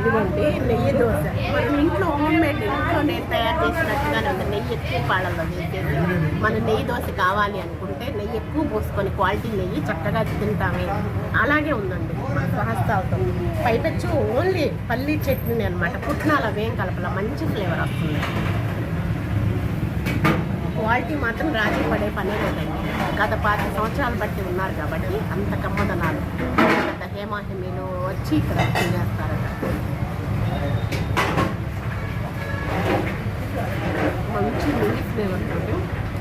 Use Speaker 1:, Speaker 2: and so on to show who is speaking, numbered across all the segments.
Speaker 1: ఇదిగోండి నెయ్యి దోశ. మనం ఇంట్లో హోమ్మేడ్ ఇంట్లో నేను తయారు చేసినట్టుగానే ఉంది. నెయ్యి ఎక్కువ పాలల్లో వేసేసి మన నెయ్యి దోశ కావాలి అనుకుంటే నెయ్యి ఎక్కువ పోసుకొని క్వాలిటీ నెయ్యి చక్కగా తింటామే అలాగే ఉందండి సహస్తాలతో. పైపెచ్చు ఓన్లీ పల్లీ చట్నీ అనమాట. పుట్నాలు అవేం కలపల, మంచి ఫ్లేవర్ వస్తుంది. క్వాలిటీ మాత్రం రాజీ పడే పనే లేదండి. గత 5 సంవత్సరాలు బట్టి ఉన్నారు కాబట్టి అంత కమ్మదనాలు. పెద్ద హేమాహిమీలు వచ్చి ఇక్కడ తినేస్తారట. మంచి నెయ్యి ఫ్లేవర్ తోటి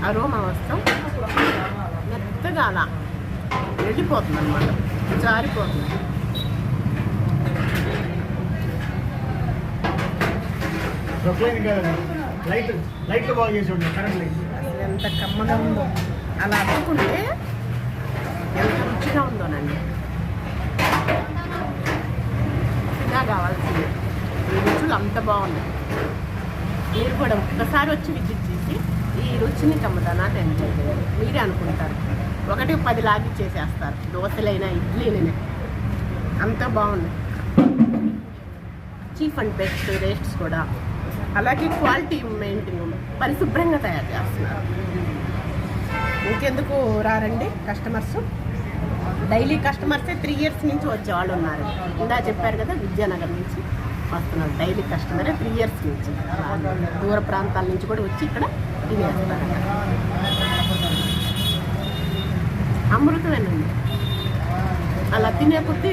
Speaker 1: అరోమా వస్తాం మెత్తగా అలా వెళ్ళిపోతుంది అనమాట, జారిపోతుంది. ఎంత కమ్మగా ఉందో, అలా అవ్వకుంటే ఎంత రుచిగా ఉందోనండి. ఇలా కావాల్సింది. ఈ రుచులు అంత బాగున్నాయి. మీరు కూడా ఒక్కసారి వచ్చి విజిట్ చేసి ఈ రుచిని కమ్మదనాన్ని ఎంజాయ్ చేయండి. మీరే అనుకుంటారు 1-10 లాగి చేసేస్తారు. దోశలైనా ఇడ్లీలైనా అంత బాగుంది. చీప్ అండ్ బెస్ట్ రేట్స్ కూడా, అలాగే క్వాలిటీ మెయింటైన్ పరిశుభ్రంగా తయారు చేస్తున్నారు. ఇంకెందుకు రారండి కస్టమర్స్? డైలీ కస్టమర్సే 3 years నుంచి వచ్చేవాళ్ళు ఉన్నారు. ఇందా చెప్పారు కదా, విద్యానగర్ నుంచి వస్తున్నారు డైలీ కస్టమరే 3 years నుంచి. దూర ప్రాంతాల నుంచి కూడా వచ్చి ఇక్కడ తినేస్తారు. అమృతమేనండి. అలా తినే కొద్దీ